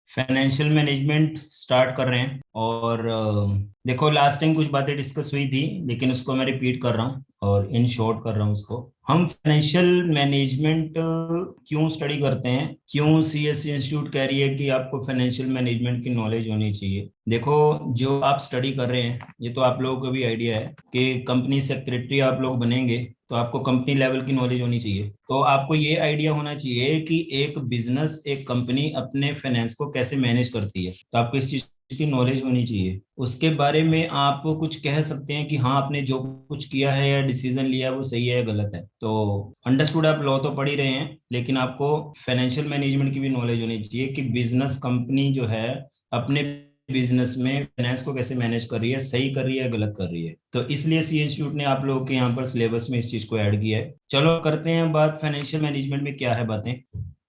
Financial management start कर रहे हैं। और देखो, लास्ट टाइम कुछ बातें डिस्कस हुई थी, लेकिन उसको मैं रिपीट कर रहा हूँ और इन शॉर्ट कर रहा हूँ उसको। हम फाइनेंशियल मैनेजमेंट क्यों स्टडी करते हैं, क्यों सीएससी इंस्टीट्यूट कह रही है कि आपको फाइनेंशियल मैनेजमेंट की नॉलेज होनी चाहिए। देखो, जो आप स्टडी कर रहे हैं, ये तो आप लोगों को भी आइडिया है कि कंपनी सेक्रेटरी आप लोग बनेंगे, तो आपको कंपनी लेवल की नॉलेज होनी चाहिए। तो आपको ये आइडिया होना चाहिए कि एक बिजनेस, एक कंपनी अपने फाइनेंस को कैसे मैनेज करती है, तो आपको इस चीज की नॉलेज होनी चाहिए। उसके बारे में आप कुछ कह सकते हैं कि हाँ, आपने जो कुछ किया है या डिसीजन लिया है वो सही है या गलत है। तो अंडरस्टूड, आप लॉ तो पढ़ ही रहे हैं, लेकिन आपको फाइनेंशियल मैनेजमेंट की भी नॉलेज होनी चाहिए कि बिजनेस कंपनी जो है अपने बिजनेस में फाइनेंस को कैसे मैनेज कर रही है, सही कर रही है, गलत कर रही है। तो इसलिए सी इंस्टीट्यूट ने आप लोगों के यहाँ पर सिलेबस में इस चीज को ऐड किया है। चलो करते हैं बात फाइनेंशियल मैनेजमेंट में क्या है बातें।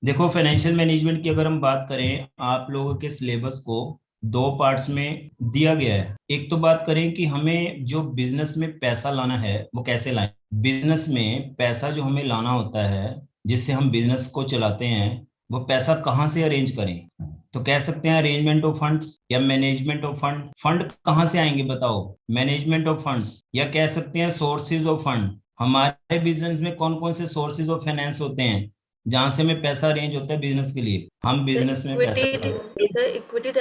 देखो, फाइनेंशियल मैनेजमेंट की अगर हम बात करें, आप लोगों के सिलेबस को दो पार्ट्स में दिया गया है। एक तो बात करें कि हमें जो बिजनेस में पैसा लाना है वो कैसे लाएं। बिजनेस में पैसा जो हमें लाना होता है, जिससे हम बिजनेस को चलाते हैं, वो पैसा कहाँ से अरेंज करें। तो कह सकते हैं अरेंजमेंट ऑफ फंड्स या मैनेजमेंट ऑफ फंड। फंड कहाँ से आएंगे बताओ, मैनेजमेंट ऑफ फंड्स, या कह सकते हैं सोर्सेज ऑफ फंड। हमारे बिजनेस में कौन कौन से सोर्सेज ऑफ फाइनेंस होते हैं जहां से हमें पैसा अरेंज होता है बिजनेस के लिए, हम बिजनेस में पैसा लगाते हैं। Sir equity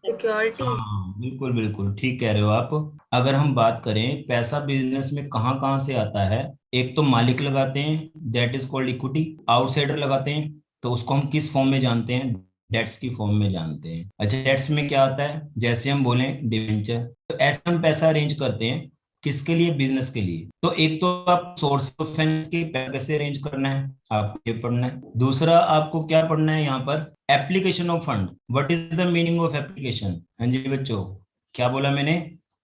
security. हाँ, बिल्कुल बिल्कुल ठीक कह रहे हो आप। अगर हम बात करें पैसा बिजनेस में कहाँ कहाँ से आता है, एक तो मालिक लगाते हैं, that is called equity. Outsider लगाते हैं, तो उसको हम किस फॉर्म में जानते हैं, डेट्स की फॉर्म में जानते हैं। अच्छा, डेट्स में क्या आता है, जैसे हम बोले डिवेंचर। तो ऐसे हम पैसा अरेंज करते हैं, किसके लिए, बिजनेस के लिए। तो एक तो आप सोर्स ऑफ फाइनेंस के पैसा कैसे अरेंज करना है, आपको ये पढ़ना है। दूसरा आपको क्या पढ़ना है यहाँ पर, application of fund. What is the meaning of application. हाँ जी बच्चों, क्या बोला मैंने,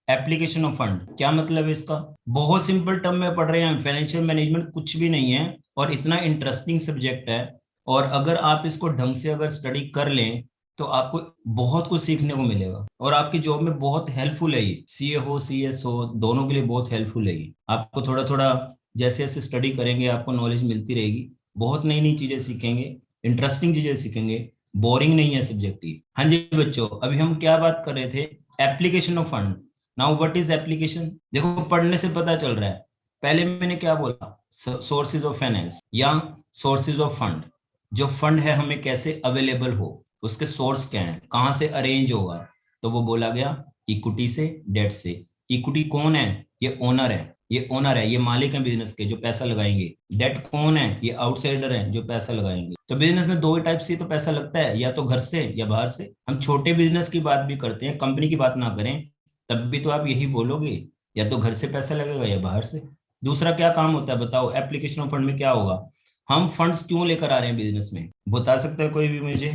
एप्लीकेशन ऑफ फंड क्या मतलब है इसका। बहुत सिंपल टर्म में पढ़ रहे हैं। फाइनेंशियल मैनेजमेंट कुछ भी नहीं है और इतना इंटरेस्टिंग सब्जेक्ट है। और अगर आप इसको ढंग से अगर स्टडी कर लें, तो आपको बहुत कुछ सीखने को मिलेगा और आपकी जॉब में बहुत हेल्पफुल है। ये सीए हो, सीएस हो, दोनों के लिए बहुत हेल्पफुल है ये। आपको थोड़ा थोड़ा जैसे जैसे स्टडी करेंगे, आपको नॉलेज मिलती रहेगी, बहुत नई नई चीजें सीखेंगे, इंटरेस्टिंग चीजें सीखेंगे। बोरिंग नहीं है सब्जेक्ट ये। हाँ जी बच्चों, अभी हम क्या बात कर रहे थे, application of fund. Now what is application. देखो, पढ़ने से पता चल रहा है। पहले मैंने क्या बोला, सोर्सेज ऑफ फाइनेंस या सोर्सेज ऑफ फंड। जो फंड है हमें कैसे अवेलेबल हो, उसके सोर्स क्या है, कहाँ से अरेंज होगा। तो वो बोला गया इक्विटी से, डेट से। इक्विटी कौन है, ये ओनर है, ये ओनर है, ये मालिक है बिजनेस के जो पैसा लगाएंगे। डेट कौन है, ये आउटसाइडर है जो पैसा लगाएंगे। तो बिजनेस में दो ही टाइप से तो पैसा लगता है, या तो घर से या बाहर से। हम छोटे बिजनेस की बात भी करते हैं, कंपनी की बात ना करें, तब भी तो आप यही बोलोगे, या तो घर से पैसा लगेगा या बाहर से। दूसरा क्या काम होता है बताओ, एप्लीकेशन ऑफ फंड में क्या होगा, हम फंड्स क्यों लेकर आ रहे हैं बिजनेस में, बता सकते हैं कोई भी मुझे।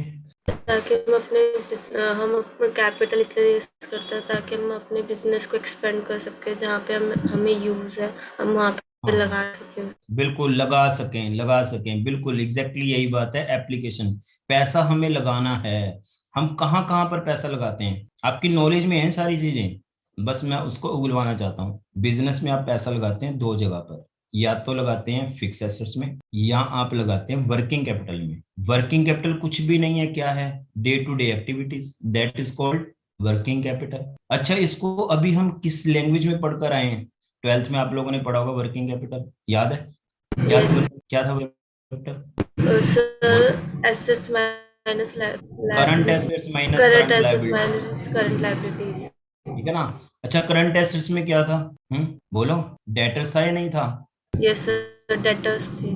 ताकि हम अपना कैपिटल इसलिए यूज करते हैं ताकि हम अपने बिजनेस को एक्सपेंड कर सकें, जहाँ पे हमें यूज है हम वहाँ पे हाँ, लगा सकें। बिल्कुल लगा सकें, लगा सकें, बिल्कुल एग्जैक्टली यही बात है एप्लीकेशन। पैसा हमें लगाना है, हम कहाँ कहाँ पर पैसा लगाते हैं, आपकी नॉलेज में है सारी चीजें, बस मैं उसको उगलवाना चाहता हूँ। बिजनेस में आप पैसा लगाते हैं दो जगह पर, या तो लगाते हैं फिक्स एसेट्स में, या आप लगाते हैं वर्किंग कैपिटल में। वर्किंग कैपिटल कुछ भी नहीं है, क्या है, day to day activities, that is called working capital. अच्छा, इसको अभी हम किस लैंग्वेज में पढ़कर आए हैं, ट्वेल्थ में आप लोगों ने पढ़ा होगा वर्किंग कैपिटल, याद है, क्या था यस क्या था वर्किंग कैपिटल, सर, बोलो। Assets minus current liability, assets minus current current assets liability, minus current liabilities. ठीक है ना। अच्छा, करंट एसेट्स में क्या था, बोलो, डेटर्स था या नहीं था। यस सर, डेटर्स थे।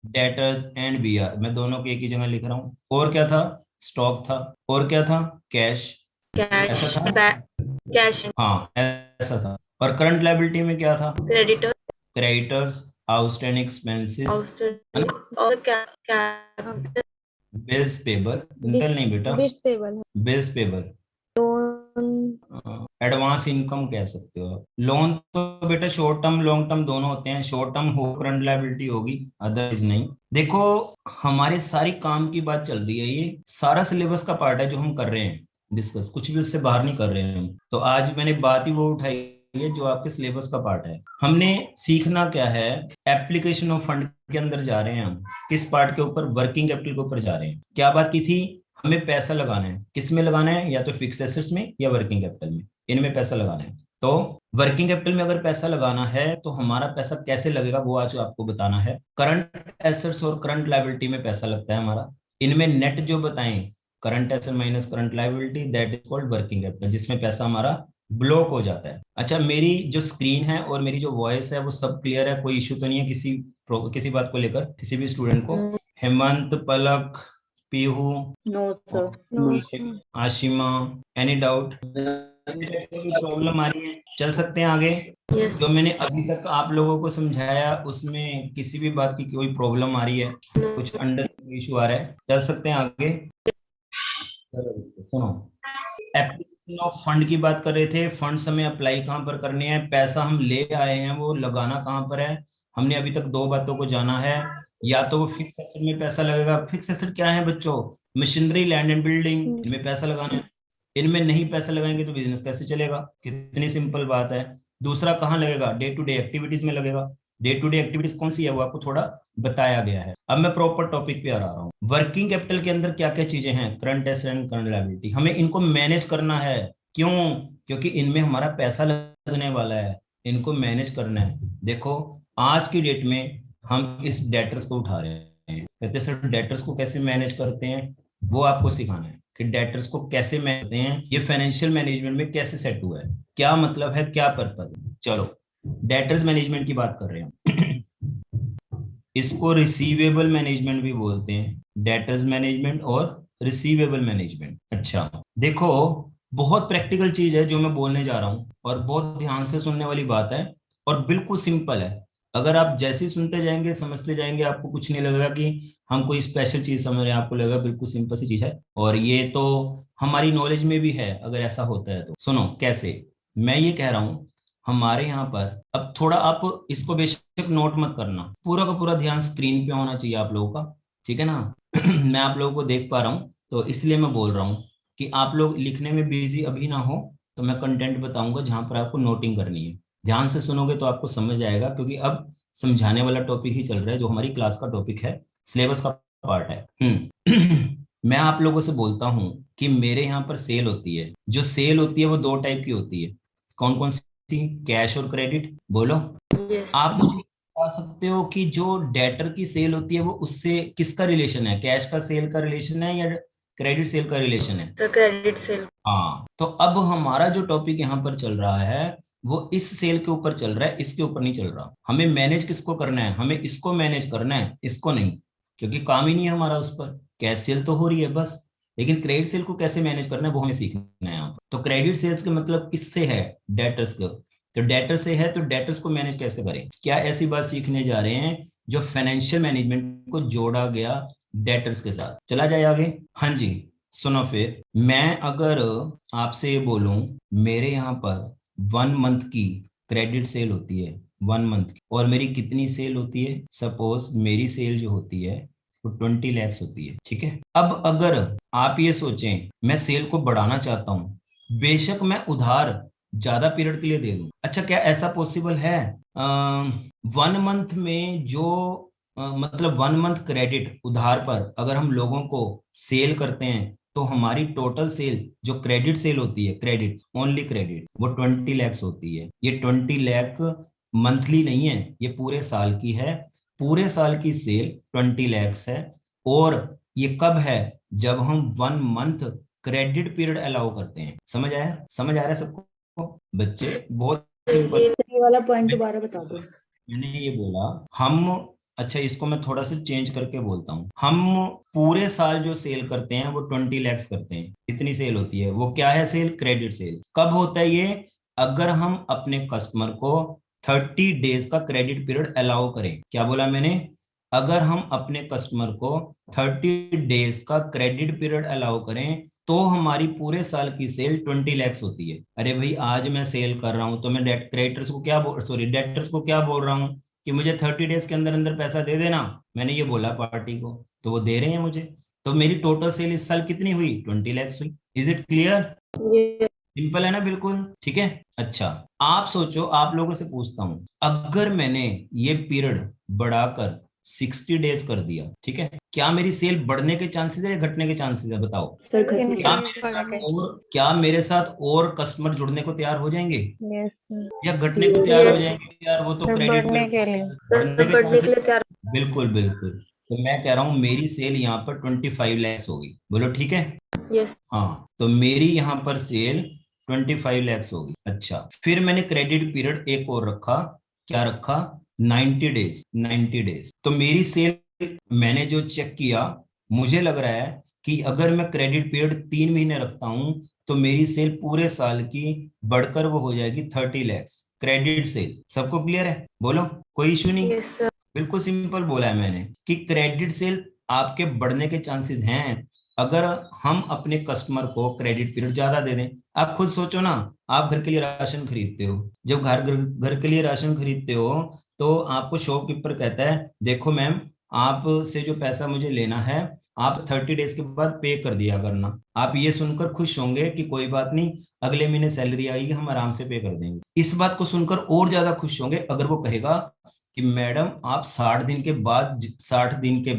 डेटर्स एंड बीआर, मैं दोनों को एक ही जगह लिख रहा हूँ। और क्या था, स्टॉक था। और क्या था, कैश, कैश, ऐसा था। कैश, हाँ, ऐसा था। और करंट लायबिलिटी में क्या था, क्रेडिटर, क्रेडिटर्स, आउटस्टैंडिंग एक्सपेंसेस, है ना, आउटस्टैंडिंग और क्या क्या बिल्स पेबल, इंटर नहीं बेटा, bits payable bills payable, loan. Advance income कह सकते हो। लोन तो बेटा शॉर्ट टर्म लॉन्ग टर्म दोनों होते हैं, शॉर्ट टर्म हो करंट लायबिलिटी होगी, अदरवाइज नहीं। देखो, हमारे सारी काम की बात चल रही है, ये सारा सिलेबस का पार्ट है जो हम कर रहे हैं डिस्कस, कुछ भी उससे बाहर नहीं कर रहे हैं हम। तो आज मैंने बात ही वो उठाई है जो आपके सिलेबस का पार्ट है। हमने सीखना क्या है, एप्लीकेशन ऑफ फंड के अंदर जा रहे हैं हम, किस पार्ट के ऊपर, वर्किंग कैपिटल के ऊपर जा रहे हैं। क्या बात की थी, हमें पैसा लगाना है, किस में लगाना है, या तो फिक्स एसेट्स में या वर्किंग कैपिटल में, इनमें पैसा लगाना है। तो वर्किंग कैपिटल में अगर पैसा लगाना है तो हमारा पैसा कैसे लगेगा वो आज आपको बताना है। करंट एसेट्स और करंट लायबिलिटी में पैसा लगता है हमारा। इनमें नेट जो बताएं, current asset minus current liability, that is called working capital, जिसमें पैसा हमारा ब्लॉक हो जाता है। अच्छा, मेरी जो स्क्रीन है और मेरी जो वॉइस है वो सब क्लियर है, कोई इश्यू तो नहीं है किसी बात को लेकर, किसी भी स्टूडेंट को? Hemant, Palak, Pihu, no sir. No sir. Ashima, any doubt? Problem आ रही है? चल सकते हैं आगे? यस। जो मैंने अभी तक आप लोगों को समझाया उसमें किसी भी बात की कोई प्रॉब्लम आ रही है, कुछ अंडरस्टैंडिंग इशू आ रहा है? चल सकते हैं आगे? सुनो, एप्लीकेशन ऑफ फंड की बात कर रहे थे। फंड्स हमें अप्लाई कहाँ पर करने हैं, पैसा हम ले आए हैं वो लगाना कहाँ पर है। हमने अभी तक दो बातों को जाना है, या तो वो फिक्स एसेट में पैसा लगेगा। फिक्स एसेट क्या है बच्चों? मशीनरी, लैंड एंड बिल्डिंग, इनमें पैसा लगाना है। इनमें नहीं पैसा लगाएंगे तो बिजनेस कैसे चलेगा? कितनी सिंपल बात है। दूसरा कहाँ लगेगा? डे टू डे एक्टिविटीज में लगेगा। डे टू डे एक्टिविटीज कौन सी है वो आपको थोड़ा बताया गया है। अब मैं प्रॉपर टॉपिक पे आ रहा हूँ। वर्किंग कैपिटल के अंदर क्या क्या चीजें हैं? Current asset and current liability, हमें इनको मैनेज करना है। क्यों? क्योंकि इनमें हमारा पैसा लगने वाला है, इनको मैनेज करना है। देखो, आज की डेट में हम इस डेटर्स को उठा रहे हैं, कहते सर डेटर्स को कैसे मैनेज करते हैं, वो आपको सिखाना है कि डेटर्स को कैसे मैनेज करते हैं, ये फाइनेंशियल मैनेजमेंट में कैसे सेट हुआ है, क्या मतलब है, क्या पर्पज है। चलो, डेटर्स मैनेजमेंट की बात कर रहे हैं। इसको रिसीवेबल मैनेजमेंट भी बोलते हैं, डेटर्स मैनेजमेंट और रिसीवेबल मैनेजमेंट। अच्छा देखो, बहुत प्रैक्टिकल चीज है जो मैं बोलने जा रहा हूँ, और बहुत ध्यान से सुनने वाली बात है, और बिल्कुल सिंपल है। अगर आप जैसे ही सुनते जाएंगे, समझते जाएंगे, आपको कुछ नहीं लगेगा कि हम कोई स्पेशल चीज समझ रहे हैं, आपको लगेगा बिल्कुल सिंपल सी चीज है, और ये तो हमारी नॉलेज में भी है। अगर ऐसा होता है तो सुनो कैसे। मैं ये कह रहा हूँ, हमारे यहाँ पर, अब थोड़ा आप इसको बेशक नोट मत करना, पूरा का पूरा ध्यान स्क्रीन पे होना चाहिए आप लोगों का, ठीक है ना? मैं आप लोगों को देख पा रहा हूँ, तो इसलिए मैं बोल रहा हूँ कि आप लोग लिखने में बिजी अभी ना हो, तो मैं कंटेंट बताऊंगा जहां पर आपको नोटिंग करनी है। ध्यान से सुनोगे तो आपको समझ आएगा, क्योंकि अब समझाने वाला टॉपिक ही चल रहा है, जो हमारी क्लास का टॉपिक है, सिलेबस का पार्ट है। मैं आप लोगों से बोलता हूँ कि मेरे यहाँ पर सेल होती है। जो सेल होती है वो दो टाइप की होती है। कौन कौन सी? कैश और क्रेडिट। बोलो। यस। आप मुझे बता सकते हो कि जो डेटर की सेल होती है वो उससे किसका रिलेशन है? कैश का सेल का रिलेशन है या क्रेडिट सेल का रिलेशन है? The credit sale. हाँ, तो अब हमारा जो टॉपिक यहाँ पर चल रहा है वो इस सेल के ऊपर चल रहा है, इसके ऊपर नहीं चल रहा। हमें मैनेज किसको करना है? हमें इसको मैनेज करना है, इसको नहीं, क्योंकि काम ही नहीं है हमारा उस पर। कैश सेल तो हो रही है बस, लेकिन क्रेडिट सेल को कैसे मैनेज करना है वो हमें सीखना है यहाँ पर। तो क्रेडिट सेल्स के मतलब किससे है? डेटर्स को। तो डेटर से है, तो डेटर्स को मैनेज कैसे करें, क्या ऐसी बात सीखने जा रहे हैं जो फाइनेंशियल मैनेजमेंट को जोड़ा गया डेटर्स के साथ। चला जाए आगे। हाँ जी, सुनो फिर, मैं अगर आपसे ये बोलूं, मेरे यहाँ पर 1 मंथ की क्रेडिट सेल होती है, 1 मंथ की, और मेरी कितनी सेल होती है? सपोज मेरी सेल जो होती है वो 20 lakhs होती है, ठीक है? अब अगर आप ये सोचें मैं सेल को बढ़ाना चाहता हूँ, बेशक मैं उधार ज्यादा पीरियड के लिए दे दूं। अच्छा, क्या ऐसा पॉसिबल है? 1 मंथ में जो मतलब 1 मंथ क्रेडिट उधार पर अगर हम लोगों को सेल करते हैं, तो हमारी टोटल सेल जो क्रेडिट सेल होती है, क्रेडिट ओनली क्रेडिट, वो 20 lakhs होती है। ये 20 लाख मंथली नहीं है, ये पूरे साल की है। पूरे साल की सेल 20 lakhs है, और ये कब है? जब हम 1 मंथ क्रेडिट पीरियड अलाउ करते हैं। समझ आया? समझ आ रहा है सबको बच्चे? बहुत सिंपल। ये वाला पॉइंट दोबारा बता दो। मैंने ये बोला हम, अच्छा इसको मैं थोड़ा सा चेंज करके बोलता हूँ, हम पूरे साल जो सेल करते हैं वो 20 lakhs करते हैं। इतनी सेल होती है, वो क्या है सेल? Credit sale. कब होता है ये? अगर हम अपने कस्टमर को 30 days का क्रेडिट पीरियड अलाउ करें। क्या बोला मैंने? अगर हम अपने कस्टमर को 30 days का क्रेडिट पीरियड अलाउ करें, तो हमारी पूरे साल की सेल 20 lakhs होती है। अरे भाई, आज मैं सेल कर रहा हूं तो मैं क्रेडिटर्स को क्या डेटर्स को क्या बोल रहा हूँ कि मुझे 30 days के अंदर अंदर पैसा दे देना। मैंने ये बोला पार्टी को, तो वो दे रहे हैं मुझे। तो मेरी टोटल सेल इस साल कितनी हुई? 20 lakhs हुई। Is it clear? सिंपल है ना? बिल्कुल ठीक है। अच्छा, आप सोचो, आप लोगों से पूछता हूं, अगर मैंने ये पीरियड बढ़ाकर 60 डेज कर दिया, ठीक है, क्या मेरी सेल बढ़ने के चांसेस है या घटने के चांसेस है, बताओ। सर घटने क्या मेरे साथ और कस्टमर जुड़ने को तैयार हो जाएंगे यस या घटने को तैयार हो यस जाएंगे यार, वो तो सर, क्रेडिट बढ़ने के लिए। बढ़ने के बढ़ने के लिए चांसेस। तैयार। बिल्कुल बिल्कुल, तो मैं कह रहा हूँ मेरी सेल यहाँ पर 25 लैक्स होगी, बोलो ठीक है। यस हाँ, तो मेरी यहाँ पर सेल 25 लैक्स होगी। अच्छा, फिर मैंने क्रेडिट पीरियड एक और रखा, क्या रखा, 90 डेज। 90 डेज तो मेरी सेल मैंने जो चेक किया, मुझे लग रहा है कि अगर मैं क्रेडिट पीरियड 3 महीने रखता हूं तो मेरी सेल पूरे साल की बढ़कर वो हो जाएगी 30 लैक्स क्रेडिट सेल। सबको क्लियर है, बोलो कोई इशू नहीं। Yes sir. बिल्कुल सिंपल बोला है मैंने कि क्रेडिट सेल आपके बढ़ने के चांसेस हैं अगर हम अपने कस्टमर को क्रेडिट पीरियड ज्यादा दे दें। आप खुद सोचो ना, आप घर के लिए राशन खरीदते हो, जब घर के लिए राशन खरीदते हो तो आपको शॉपकीपर कहता है देखो मैम, आप से जो पैसा मुझे लेना है आप 30 डेज के बाद पे कर दिया करना। आप ये सुनकर खुश होंगे कि कोई बात नहीं, अगले महीने सैलरी आएगी, हम आराम से पे कर देंगे। इस बात को सुनकर और ज्यादा खुश होंगे अगर वो कहेगा कि मैडम आप 60 दिन के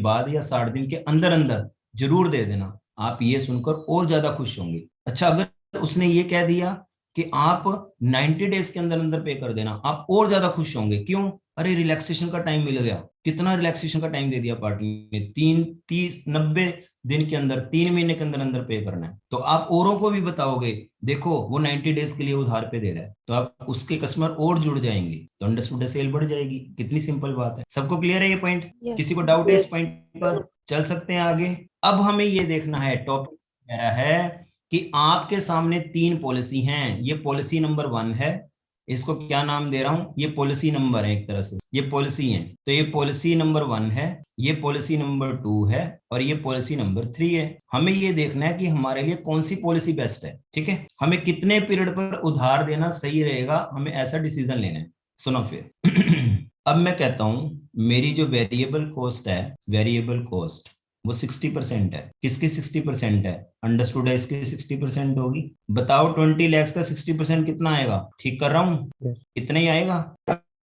बाद या 60 दिन के अंदर अंदर जरूर दे देना। आप ये सुनकर और ज्यादा खुश होंगे। अच्छा, अगर उसने ये कह दिया कि आप 90 डेज के अंदर अंदर पे कर देना, आप और ज्यादा खुश होंगे। क्यों? अरे रिलैक्सेशन का टाइम मिल गया। कितना रिलैक्सेशन का टाइम दे दिया पार्टी ने, 90 दिन के अंदर, 3 महीने के अंदर अंदर पे करना है। तो आप औरों को भी बताओगे देखो वो 90 डेज के लिए उधार पे दे रहा है, तो आप उसके कस्टमर और जुड़ जाएंगे, तो अंडरस्टूड सेल बढ़ जाएगी। कितनी सिंपल बात है। सबको क्लियर है ये पॉइंट? किसी को डाउट है इस पॉइंट पर? चल सकते हैं आगे। अब हमें ये देखना है, टॉपिक मेरा है कि आपके सामने 3 पॉलिसी हैं। ये पॉलिसी नंबर 1 है, इसको क्या नाम दे रहा हूं, ये पॉलिसी नंबर है एक तरह से, ये पॉलिसी है। तो ये पॉलिसी नंबर 1 है, ये पॉलिसी नंबर 2 है और ये पॉलिसी नंबर 3 है। हमें ये देखना है कि हमारे लिए कौन सी पॉलिसी बेस्ट है, ठीक है। हमें कितने पीरियड पर उधार देना सही रहेगा, हमें ऐसा डिसीजन लेना है। सुनो फिर अब मैं कहता हूं मेरी जो वेरिएबल कॉस्ट है, वेरिएबल कॉस्ट वो 60% है। किसकी 60% है? अंडरस्टूड है, इसकी 60% होगी। बताओ 20 लैक्स का 60% कितना आएगा? ठीक कर रहा हूँ, इतना ही आएगा।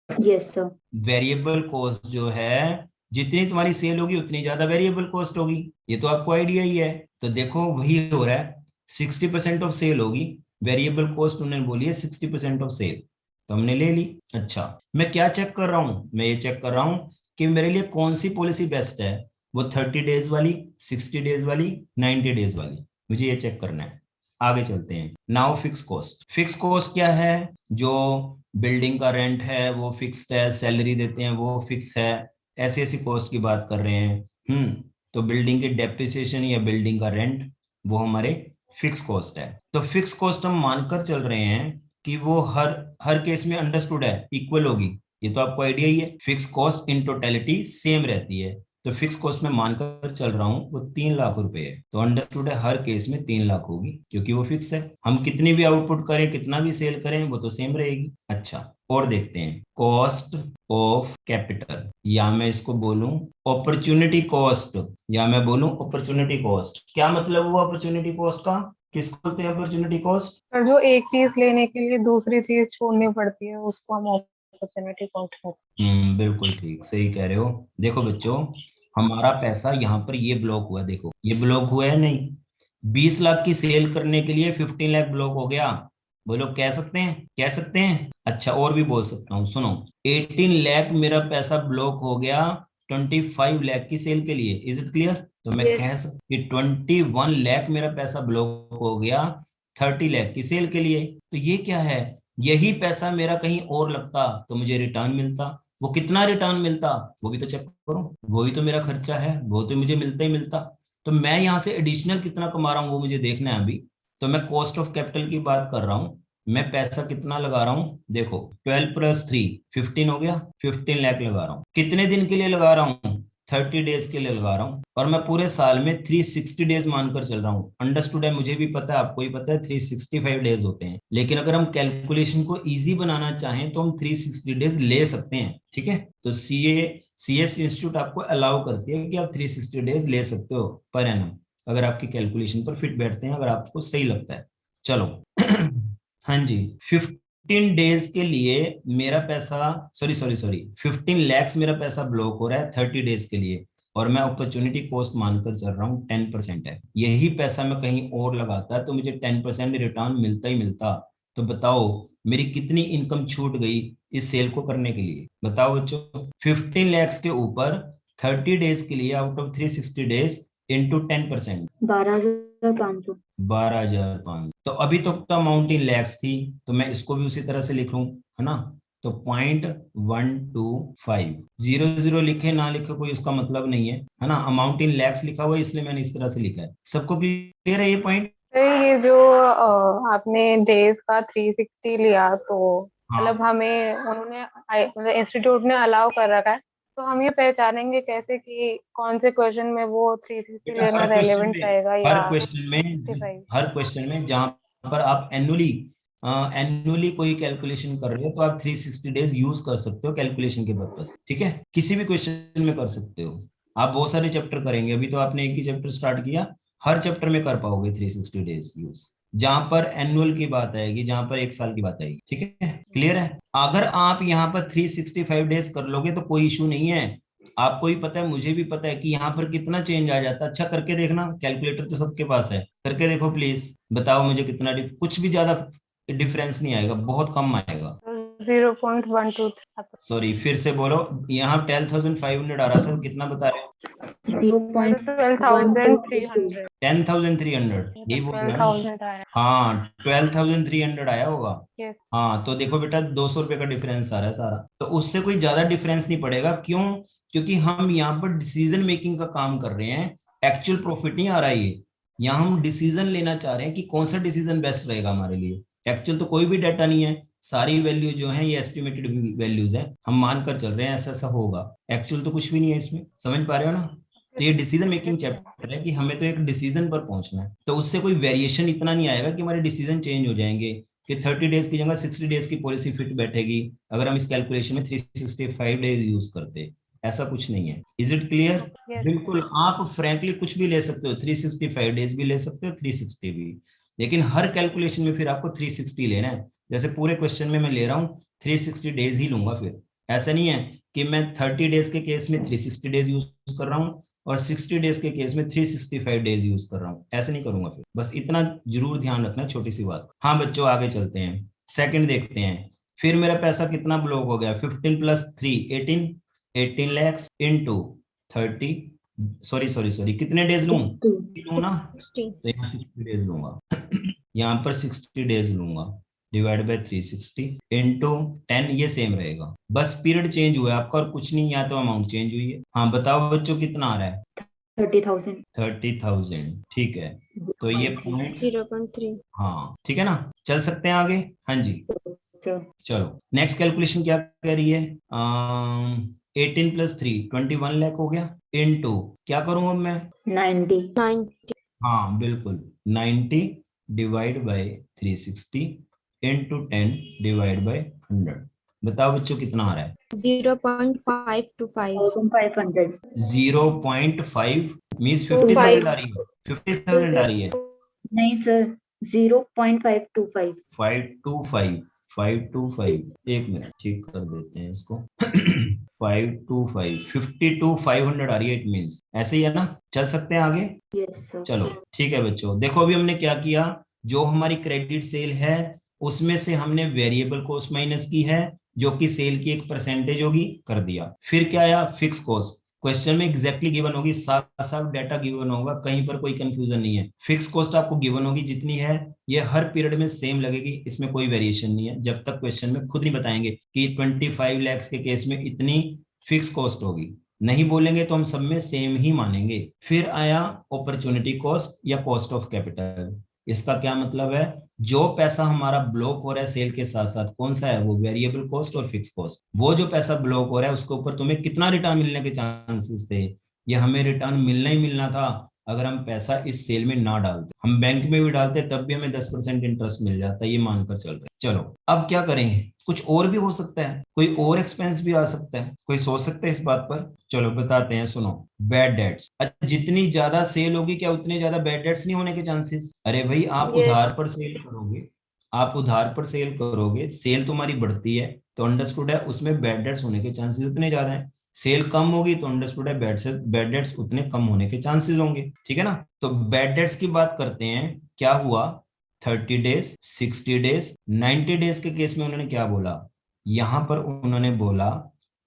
Yes sir. वेरिएबल कॉस्ट जो है, जितनी तुम्हारी सेल होगी उतनी ज्यादा वेरिएबल कॉस्ट होगी, ये तो आपको आइडिया ही है। तो देखो वही हो रहा है, 60% ऑफ सेल होगी, वेरिएबल कॉस्ट उन्होंने बोली है 60% ऑफ सेल, तो हमने ले ली। अच्छा, मैं क्या चेक कर रहा हूं? मैं ये चेक कर रहा हूं कि मेरे लिए कौन सी पॉलिसी बेस्ट है, वो 30 डेज वाली, 60 डेज वाली, 90 डेज वाली, मुझे ये चेक करना है। आगे चलते हैं। Now fix cost. Fix cost क्या है? जो बिल्डिंग का रेंट है वो फिक्स्ड है, सैलरी देते हैं वो फिक्स है, ऐसी ऐसी कॉस्ट की बात कर रहे हैं। तो बिल्डिंग की डेप्रिसिएशन या बिल्डिंग का रेंट वो हमारे फिक्स कॉस्ट है। तो फिक्स कॉस्ट हम मानकर चल रहे हैं कि वो हर केस में अंडरस्टूड है, इक्वल होगी। ये तो आपको आइडिया ही है, fix cost in totality same रहती है। तो फिक्स कॉस्ट में मानकर चल रहा हूं वो 3 लाख रुपए है, तो अंडरस्टूड है हर केस में 3 लाख होगी क्योंकि वो फिक्स है। हम कितनी भी आउटपुट करें, कितना भी सेल करें, वो तो सेम रहेगी। अच्छा, और देखते हैं कॉस्ट ऑफ कैपिटल, या मैं इसको बोलूं अपॉर्चुनिटी कॉस्ट, या मैं बोलूं अपॉर्चुनिटी कॉस्ट। क्या मतलब हुआ अपॉर्चुनिटी कॉस्ट का? किसको बोलते हैं अपॉर्चुनिटी कॉस्ट? और जो एक चीज लेने के लिए दूसरी चीज छोड़नी पड़ती है उसको हम अपॉर्चुनिटी कॉस्ट कहते हैं। बिल्कुल ठीक, सही कह रहे हो। देखो बच्चों, हमारा पैसा यहाँ पर ये ब्लॉक हुआ, देखो ये ब्लॉक हुआ है नहीं, 20 लाख की सेल करने के लिए 15 लाख ब्लॉक हो गया। बोलो कह सकते हैं, कह सकते हैं। अच्छा, और भी बोल सकता हूँ, सुनो, 18 लाख मेरा पैसा ब्लॉक हो गया 25 लाख की सेल के लिए। Is it clear? तो मैं कह सकता कि 21 लाख मेरा पैसा ब्लॉक हो गया 30 लाख की सेल के लिए। तो ये क्या है, यही पैसा मेरा कहीं और लगता तो मुझे रिटर्न मिलता। वो कितना रिटर्न मिलता वो भी तो चेक करो, वो ही तो मेरा खर्चा है, वो तो मुझे मिलता ही मिलता। तो मैं यहाँ से एडिशनल कितना कमा रहा हूँ वो मुझे देखना है अभी। तो मैं कॉस्ट ऑफ कैपिटल की बात कर रहा हूँ, मैं पैसा कितना लगा रहा हूँ, देखो 12 + 3 15 हो गया, 15 लाख लगा रहा हूँ। कितने दिन के लिए लगा रहा हूँ? 30 डेज के लिए लगा रहा हूँ, और मैं पूरे साल में 360 डेज मानकर चल रहा हूँ। अंडरस्टूड है, मुझे भी पता है, आपको ही पता है 365 डेज होते हैं, लेकिन अगर हम कैलकुलेशन को इजी बनाना चाहें तो हम 360 डेज ले सकते हैं, ठीक है। तो CS इंस्टीट्यूट आपको अलाउ करती है कि आप 360 डेज ले सकते हो पर एनम, अगर आपकी कैलकुलेशन पर फिट बैठते हैं, अगर आपको सही लगता है। चलो हाँ जी, 15 15 डेज के लिए मेरा पैसा, सॉरी 15 lakhs मेरा पैसा ब्लॉक हो रहा है 30 डेज के लिए, और मैं अपॉर्चुनिटी कॉस्ट मानकर चल रहा हूँ 10% है। यही पैसा मैं कहीं और लगाता है तो मुझे 10% रिटर्न मिलता ही मिलता। तो बताओ मेरी कितनी इनकम छूट गई इस सेल को करने के लिए। बताओ बच्चों, 15 lakhs के ऊपर 30 डेज के लिए आउट ऑफ 360 डेज इंटू 10%, 12,500। 12,500। तो अभी तो अमाउंट इन लैक्स थी, तो मैं इसको भी उसी तरह से लिख लूं, है ना। तो 0.125, 00 लिखे ना लिखे कोई उसका मतलब नहीं है ना। अमाउंट इन लैक्स लिखा हुआ है इसलिए मैंने इस तरह से लिखा है। सबको क्लियर है ये पॉइंट? ये जो आपने डेज का 360 लिया, तो हाँ, मतलब हमें उन्होंने मतलब इंस्टीट्यूट ने अलाउ कर रखा है, तो हम ये पहचानेंगे कैसे कि कौन से क्वेश्चन में वो 360 बेटा लेना रेलेवेंट रहेगा हर या क्वेश्चन में 55? हर क्वेश्चन में जहां पर आप एनुअली कोई कैलकुलेशन कर रहे हो तो आप 360 डेज यूज कर सकते हो कैलकुलेशन के पर्पस। ठीक है, किसी भी क्वेश्चन में कर सकते हो। आप बहुत सारे चैप्टर करेंगे, अभी तो आपने एक ही चैप्टर स्टार्ट किया, हर चैप्टर में कर पाओगे 360 डेज यूज, जहां पर एनुअल की बात आएगी, जहां पर एक साल की बात आएगी। ठीक है, क्लियर है? अगर आप यहाँ पर 365 डेज कर लोगे तो कोई इशू नहीं है। आपको भी पता है, मुझे भी पता है कि यहाँ पर कितना चेंज आ जाता है। अच्छा करके देखना, कैलकुलेटर तो सबके पास है, करके देखो प्लीज, बताओ मुझे कितना कुछ भी ज्यादा डिफरेंस नहीं आएगा, बहुत कम आएगा। 0.123। सॉरी फिर से बोलो, यहाँ 12,500 आ रहा था, कितना बता रहे हो? 12,300। 10,300, यही बोल रहे हो ना? 12,000 आया। हाँ 12,300 आया होगा। Yes. हाँ तो देखो बेटा 200 रुपए का डिफरेंस आ रहा है सारा, तो उससे कोई ज्यादा डिफरेंस नहीं पड़ेगा। क्यों? क्योंकि हम यहाँ पर डिसीजन मेकिंग का काम कर रहे हैं, एक्चुअल प्रॉफिट नहीं आ रहा है ये। यहाँ हम डिसीजन लेना चाह रहे हैं कि कौन सा डिसीजन बेस्ट रहेगा हमारे लिए। एक्चुअल तो कोई भी डाटा नहीं है, सारी वैल्यू जो है ये एस्टिमेटेड वैल्यूज है, हम मान कर चल रहे हैं ऐसा ऐसा होगा। एक्चुअल तो कुछ भी नहीं है इसमें, समझ पा रहे हो ना। तो ये डिसीजन मेकिंग चैप्टर है कि हमें तो एक डिसीजन पर पहुंचना है, तो उससे कोई वेरिएशन इतना नहीं आएगा कि हमारे डिसीजन चेंज हो जाएंगे कि 30 डेज की जगह 60 डेज की पॉलिसी फिट बैठेगी अगर हम इस कैलकुलेशन में 365 डेज यूज करते। ऐसा कुछ नहीं है। Is it clear? Yes. बिल्कुल, आप फ्रैंकली कुछ भी ले सकते हो, 365 डेज भी ले सकते हो, 360 भी, लेकिन हर कैलकुलेशन में फिर आपको 360 लेना है। जैसे पूरे क्वेश्चन में मैं ले रहा हूँ 360 डेज ही लूंगा, फिर ऐसा नहीं है कि मैं 30 डेज के केस में 360 डेज यूज कर रहा हूँ और 60 डेज के केस में 365 डेज यूज कर रहा हूँ, ऐसे नहीं करूंगा फिर। बस इतना जरूर ध्यान रखना, छोटी सी बात। हाँ बच्चों आगे चलते हैं, सेकंड देखते हैं। फिर मेरा पैसा कितना ब्लॉक हो गया, 15 + 3 18 lakhs इंटू 30, सॉरी कितने डेज लूं ना, तो यहाँ 60 डेज लूंगा यहाँ पर 60 डेज लूंगा, डिवाइड बाय 360 इंटू 10, ये सेम रहेगा, बस पीरियड चेंज हुआ है आपका और कुछ नहीं, यहाँ तो अमाउंट चेंज हुई है। हाँ बताओ बच्चों कितना आ रहा है? 30,000। 30,000, ठीक है। तो ये पॉइंट 0.3। हाँ ठीक है ना, चल सकते हैं आगे। हाँ जी चलो, नेक्स्ट कैलकुलेशन क्या कह रही है? 18 + 3 21 लाख हो गया, इनटू क्या करूं अब मैं? 90। हाँ बिल्कुल, 90 divide by 360 into 10 divide by 100। बताओ बच्चों कितना आ रहा है? 0.525। 1,500। 0.5 मीन्स 50,000 आ रही है, 50,000 आ रही है। नहीं सर, 0.525। 525 एक मिनट ठीक कर देते हैं इसको 525 52,500 आ रही है, इट मीन्स ऐसे ही है ना। चल सकते हैं आगे? Yes sir. चलो ठीक है बच्चों, देखो अभी हमने क्या किया, जो हमारी क्रेडिट सेल है उसमें से हमने वेरिएबल कॉस्ट माइनस की है जो कि सेल की एक परसेंटेज होगी, कर दिया। फिर क्या आया? फिक्स कॉस्ट, क्वेश्चन में एग्जैक्टली गिवन होगी, साफ साफ डाटा गिवन होगा, कहीं पर कोई कंफ्यूजन नहीं है। फिक्स कॉस्ट आपको गिवन होगी जितनी है, ये हर पीरियड में सेम लगेगी, इसमें कोई वेरिएशन नहीं है जब तक क्वेश्चन में खुद नहीं बताएंगे कि 25 lakhs के केस में इतनी फिक्स कॉस्ट होगी, नहीं बोलेंगे तो हम सब में सेम ही मानेंगे। फिर आया अपॉर्चुनिटी कॉस्ट या कॉस्ट ऑफ कैपिटल। इसका क्या मतलब है? जो पैसा हमारा ब्लॉक हो रहा है सेल के साथ साथ, कौन सा है वो? वेरिएबल कॉस्ट और फिक्स कॉस्ट। वो जो पैसा ब्लॉक हो रहा है उसके ऊपर तुम्हें कितना रिटर्न मिलने के चांसेस थे? ये हमें रिटर्न मिलना ही मिलना था अगर हम पैसा इस सेल में ना डालते। हम बैंक में भी डालते तब भी हमें 10% इंटरेस्ट मिल जाता, ये मानकर चल रहे। चलो अब क्या करें, कुछ और भी हो सकता है, कोई और एक्सपेंस भी आ सकता है, कोई सोच सकते हैं इस बात पर? चलो बताते हैं, सुनो। बैड डेट्स, जितनी ज्यादा सेल होगी क्या उतने ज्यादा बैड डेट्स नहीं होने के चांसेस? अरे भाई आप Yes. उधार पर सेल करोगे आप उधार पर सेल करोगे, सेल तुम्हारी बढ़ती है तो अंडरस्टूड है उसमें बैड डेट्स होने के चांसेस उतने ज्यादा हैं। सेल कम होगी तो अंडरस्टूड है बैड डेट्स उतने कम होने के चांसेस होंगे, ठीक है ना। तो बैड डेट्स की बात करते हैं, क्या हुआ 30 डेज, 60 डेज, 90 डेज के केस में उन्होंने क्या बोला, यहां पर उन्होंने बोला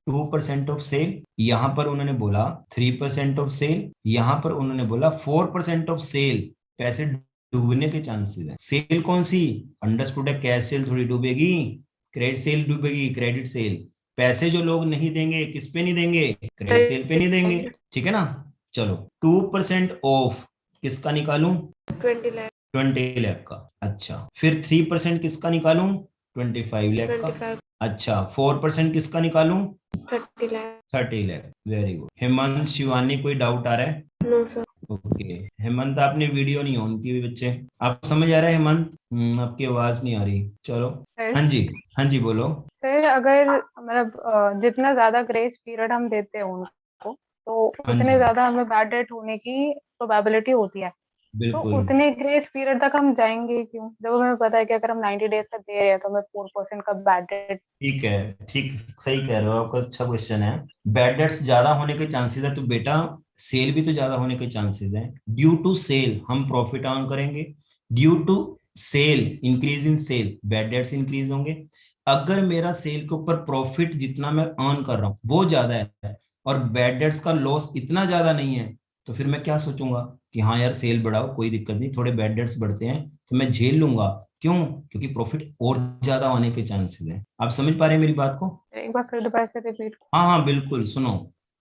2% ऑफ सेल, यहां पर उन्होंने बोला 3% ऑफ सेल, यहां पर उन्होंने बोला 4% ऑफ सेल, पैसे डूबने के चांसेस है। सेल कौन सी, अंडरस्टूड है कैश सेल थोड़ी डूबेगी, क्रेडिट सेल डूबेगी, क्रेडिट सेल। पैसे जो लोग नहीं देंगे किस पे नहीं देंगे, क्रेडिट सेल पे नहीं देंगे, ठीक है ना। चलो 2% ऑफ किसका निकालूं, 20 लाख 20 लाख का। अच्छा फिर 3% किसका निकालूं, 25 लाख का। 25 अच्छा 4% किसका निकालूं, 30 लाख 30 लाख। Very good. हेमंत, शिवानी, कोई डाउट आ रहा है? No sir. ओके हेमंत, आपने वीडियो नहीं ऑन की हुई बच्चे, आपको समझ आ रहा है हेमंत? आपकी आवाज नहीं आ रही। चलो सर हाँ जी, हाँ जी बोलो। सर अगर मतलब जितना ज्यादा ग्रेस पीरियड हम देते हैं उनको तो हाँ उतने जी ज्यादा हमें बैड डेट होने की प्रोबेबिलिटी होती है। तो बिल्कुल, उतने ग्रेस पीरियड तक हम जाएंगे क्यों, जब हमें पता है कि अगर हम 90 डेज का दे रहे हैं तो हमें 4% का बैड डेट। ठीक है, ठीक, सही कह रहे हो, आपका अच्छा क्वेश्चन है। बैड डेट्स ज्यादा होने के चांसेस है तो बेटा सेल भी तो ज्यादा होने के चांसेस हैं। ड्यू टू सेल हम प्रॉफिट अर्न करेंगे, due to sale increase in sale bad debts increase होंगे। अगर मेरा सेल के ऊपर प्रॉफिट जितना मैं अर्न कर रहा हूँ वो ज्यादा है और बैड डेट्स का लॉस इतना ज्यादा नहीं है, तो फिर मैं क्या सोचूंगा कि हाँ यार सेल बढ़ाओ कोई दिक्कत नहीं, थोड़े बैड डेट्स बढ़ते हैं तो मैं झेल लूंगा। क्यों, क्योंकि प्रॉफिट और ज्यादा होने के चांसेस हैं। आप समझ पा रहे हैं मेरी बात को? एक बार फिर दोबारा से रिपीट। हाँ हाँ बिल्कुल, सुनो,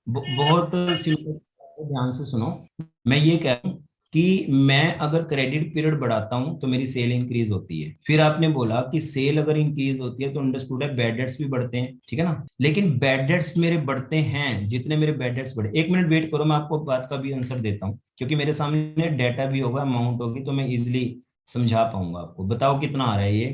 बहुत सिंपल, ध्यान से सुनो। मैं ये कह रहा हूँ कि मैं अगर क्रेडिट पीरियड बढ़ाता हूँ तो मेरी सेल इंक्रीज होती है। फिर आपने बोला कि सेल अगर इंक्रीज होती है तो अंडरस्टूड है बैड डेट्स भी बढ़ते हैं, ठीक है ना। लेकिन बैड डेट्स मेरे बढ़ते हैं, जितने मेरे बैड डेट्स बढ़े, एक मिनट वेट करो मैं आपको बात का भी आंसर देता हूँ, क्योंकि मेरे सामने डेटा भी होगा, अमाउंट होगी, तो मैं इजिली समझा पाऊंगा आपको। बताओ कितना आ रहा है ये,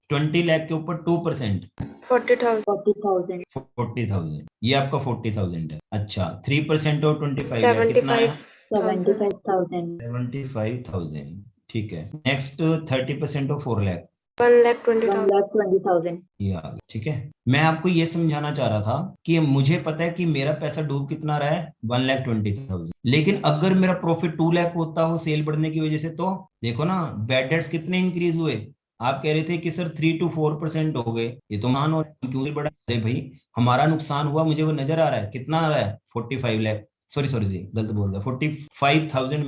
20 लाख के ऊपर 2%, 40,000 40,000 40,000, ये आपका 40,000 है। अच्छा 3% और 25 लाख कितना है, 75,000 75,000, ठीक है। नेक्स्ट 30% और 4 लाख, 1,20,000 1,20,000 ये आ गया, ठीक है। मैं आपको ये समझाना चाह रहा था कि मुझे पता है कि मेरा पैसा डूब कितना रहा है, 1,20,000, लेकिन अगर मेरा प्रॉफिट 2 लाख होता हो सेल बढ़ने की वजह से, तो देखो ना बैड डेट्स कितने इंक्रीज हुए। आप कह रहे थे कि सर 3 to 4% हो गए, ये तो मान, और क्यों बढ़ा, अरे भाई हमारा नुकसान हुआ, मुझे वो नजर आ रहा है, कितना आ रहा है 45 लाख, सॉरी सॉरी जी गलत बोल गया, 45,000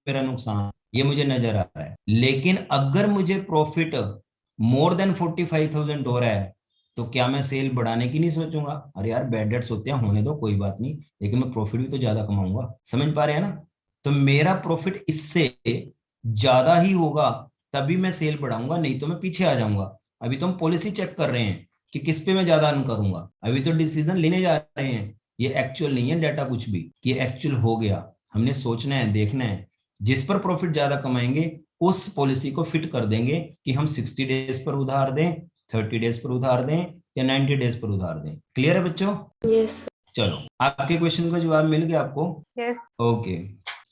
मेरा नुकसान, ये मुझे नजर आ रहा है। लेकिन अगर मुझे प्रॉफिट मोर देन 45,000 हो रहा है तो क्या मैं सेल बढ़ाने की नहीं सोचूंगा, अरे यार बैड डेट्स होते हैं होने दो कोई बात नहीं, लेकिन मैं प्रॉफिट भी तो ज्यादा कमाऊंगा। समझ पा रहे हैं ना? तो मेरा प्रॉफिट इससे ज्यादा ही होगा तभी मैं सेल बढ़ाऊंगा, नहीं तो मैं पीछे आ जाऊंगा। अभी तो हम पॉलिसी चेक कर रहे हैं कि किस पे मैं ज्यादा अर्न करूंगा, अभी तो डिसीजन लेने जा रहे हैं। ये एक्चुअल नहीं है डाटा कुछ भी, ये एक्चुअल हो गया, हमने सोचना है, देखना है, जिस पर प्रॉफिट ज्यादा कमाएंगे उस पॉलिसी को फिट कर देंगे कि हम 60 डेज पर उधार दें, 30 डेज पर उधार दें या 90 डेज पर उधार दें। क्लियर है बच्चों? यस चलो आपके क्वेश्चन का जवाब मिल गया आपको? यस ओके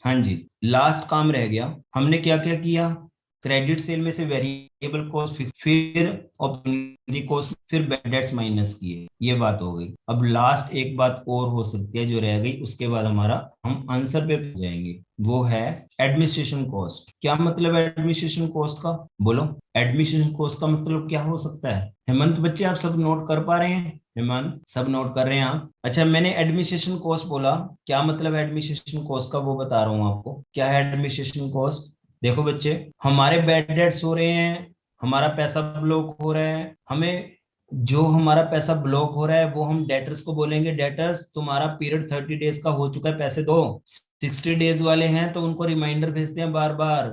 हाँ जी, लास्ट काम रह गया, हमने क्या क्या किया, क्रेडिट सेल में से वेरिएबल कॉस्ट फिक्स, फिर ऑपरेटिंग कॉस्ट, फिर बैड डेट्स माइनस किए, ये बात हो गई। अब लास्ट एक बात और हो सकती है जो रह गई, उसके बाद हमारा हम आंसर पे जाएंगे, वो है एडमिनिस्ट्रेशन कॉस्ट। क्या मतलब है एडमिनिस्ट्रेशन कॉस्ट का, बोलो। एडमिनिस्ट्रेशन कॉस्ट का मतलब क्या हो सकता है? हेमंत बच्चे आप सब नोट कर पा रहे हैं? हेमंत सब नोट कर रहे हैं आप? अच्छा मैंने एडमिनिस्ट्रेशन कॉस्ट बोला, क्या मतलब एडमिनिस्ट्रेशन कॉस्ट का वो बता रहा हूँ आपको। क्या है एडमिनिस्ट्रेशन कॉस्ट? देखो बच्चे, हमारे बैड डेट्स हो रहे हैं, हमारा पैसा ब्लॉक हो रहा है, हमें जो हमारा पैसा ब्लॉक हो रहा है वो हम डेटर्स को बोलेंगे, डेटर्स तुम्हारा पीरियड 30 डेज का हो चुका है, पैसे दो। 60 डेज वाले हैं तो उनको रिमाइंडर भेजते हैं बार बार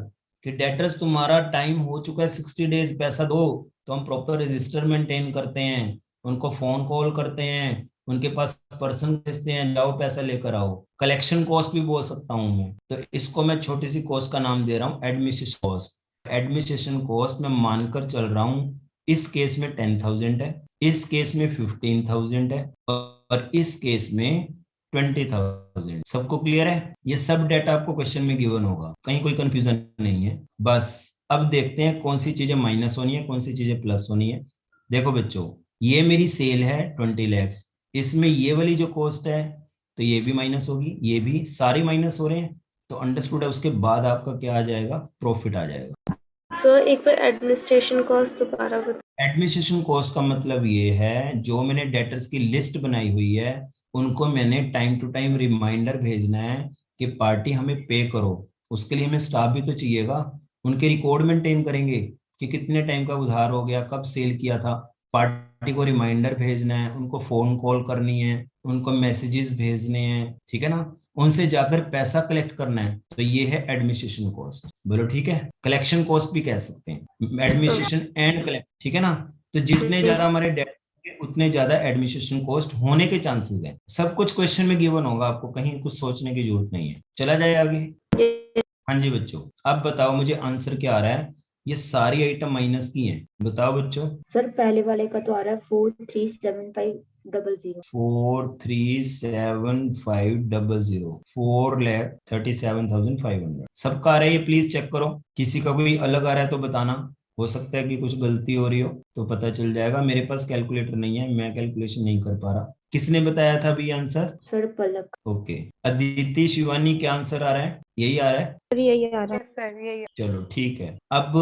कि डेटर्स तुम्हारा टाइम हो चुका है 60 डेज, पैसा दो। तो हम प्रॉपर रजिस्टर मेंटेन करते हैं, उनको फोन कॉल करते हैं, उनके पास पर्सन भेजते हैं, जाओ पैसा लेकर आओ। कलेक्शन कॉस्ट भी बोल सकता हूँ मैं, तो इसको मैं छोटी सी कॉस्ट का नाम दे रहा हूँ एडमिनिस्ट्रेशन कॉस्ट। एडमिनिस्ट्रेशन कॉस्ट मैं मानकर चल रहा हूँ, इस केस में 10,000 है, इस केस में 15,000 है और इस केस में 20,000। सबको क्लियर है? ये सब डेटा आपको क्वेश्चन में गिवन होगा, कहीं कोई कंफ्यूजन नहीं है। बस अब देखते हैं कौन सी चीजें माइनस होनी है, कौन सी चीजें प्लस होनी है। देखो बच्चों, ये मेरी सेल है 20 lakhs, इसमें ये वाली जो कॉस्ट है तो ये भी माइनस होगी, ये भी, सारे माइनस हो रहे हैं, तो अंडरस्टूड है। उसके बाद आपका क्या आ जाएगा, प्रॉफिट आ जाएगा। सर एक बार एडमिनिस्ट्रेशन कॉस्ट दोबारा बता। एडमिनिस्ट्रेशन कॉस्ट का मतलब ये है, जो मैंने डेटर्स की लिस्ट बनाई हुई है उनको मैंने टाइम टू टाइम रिमाइंडर भेजना है कि पार्टी हमें पे करो। उसके लिए हमें स्टाफ भी तो चाहिएगा, उनके रिकॉर्ड मेंटेन करेंगे कि कितने टाइम का उधार हो गया, कब सेल किया था। पार्टी को रिमाइंडर भेजना है, उनको फोन कॉल करनी है, उनको मैसेजेस भेजने हैं, ठीक है ना, उनसे जाकर पैसा कलेक्ट करना है। तो ये है एडमिनिस्ट्रेशन कॉस्ट। बोलो ठीक है, कलेक्शन कॉस्ट भी कह सकते हैं, एडमिनिस्ट्रेशन एंड कलेक्ट, ठीक है ना। तो जितने ज्यादा हमारे डेट उतने ज्यादा एडमिनिस्ट्रेशन कॉस्ट होने के चांसेस हैं। सब कुछ क्वेश्चन में गिवन होगा, आपको कहीं कुछ सोचने की जरूरत नहीं है। चला जाए आगे। हाँ जी बच्चों, अब बताओ मुझे आंसर क्या आ रहा है। ये सारी आइटम माइनस की हैं, बताओ बच्चों। सर पहले वाले का तो आ रहा है 437,500। 437,500, 4,37,500 सबका आ रहा है ये, प्लीज चेक करो। किसी का कोई अलग आ रहा है तो बताना, हो सकता है कि कुछ गलती हो रही हो, तो पता चल जाएगा। मेरे पास कैलकुलेटर नहीं है, मैं कैलकुलेशन नहीं कर पा रहा। किसने बताया था अभी आंसर? सर पलक। ओके, अदिति, शिवानी, क्या आंसर आ रहा है? यही आ रहा है? सर यही आ रहा है। यस सर, यही चलो ठीक है, अब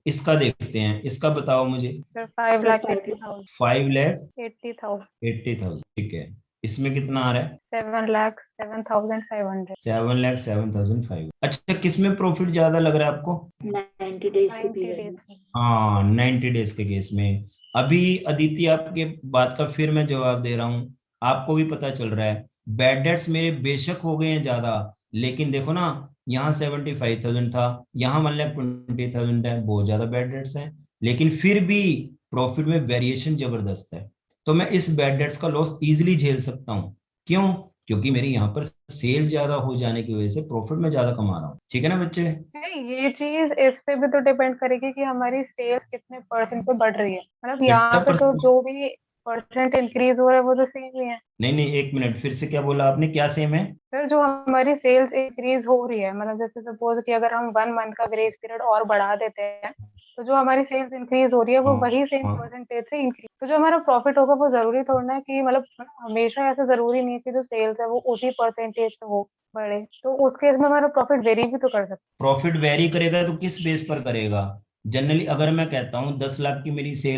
इसका देखते हैं, इसका बताओ मुझे। सर। सर 5,80,000। 5,80,000, 80,000। ठीक है। इसमें कितना आ रहा है? 7,07,500। 7,07,500। अच्छा, किसमें प्रॉफिट ज्यादा लग रहा है आपको? 90 डेज के 90 पीरियड डेज में। हाँ, 90 डेज के केस में। अभी अदिति आपके बात का फिर मैं जवाब दे रहा हूँ, आपको भी पता चल रहा है बैड डेट्स मेरे बेशक हो गए हैं ज्यादा, लेकिन देखो ना, यहाँ 75,000 था, यहाँ 1,20,000 है, बहुत ज्यादा बैड डेट्स हैं, लेकिन फिर भी प्रॉफिट में वेरिएशन जबरदस्त है। तो मैं इस बैड डेट्स का लॉस इजिली झेल सकता हूँ। क्यों? क्योंकि मेरी यहाँ पर सेल ज्यादा हो जाने की वजह से प्रॉफिट में ज्यादा कमा रहा हूँ, ठीक है ना बच्चे? नहीं, ये चीज इस पे भी तो डिपेंड करेगी कि हमारी सेल्स कितने परसेंट पे बढ़ रही है। मतलब यहाँ कितना पे तो परसेंट? जो भी परसेंट इंक्रीज हो रहा है वो तो सेम ही है। नहीं नहीं, एक मिनट, फिर से क्या बोला आपने, क्या सेम है? सर जो हमारी सेल्स इंक्रीज हो रही है, मतलब जैसे सपोज कि अगर हम 1 मंथ का ग्रेस पीरियड और बढ़ा देते हैं, तो जो हमारी सेल्स इंक्रीज हो रही है वो हाँ वही सेम हाँ। परसेंटेज से इंक्रीज। तो जो हमारा प्रॉफिट होगा वो जरूरी थोड़ा ना कि मतलब हमेशा ऐसा जरूरी नहीं है कि जो सेल्स है वो उसी परसेंटेज पे हो बढ़े। तो उस केस में हमारा प्रॉफिट वेरी भी तो कर सकता प्रॉफिट वेरी करेगा तो किस बेस पर करेगा? जनरली अगर मैं कहता हूँ 10 लाख की मेरी सेल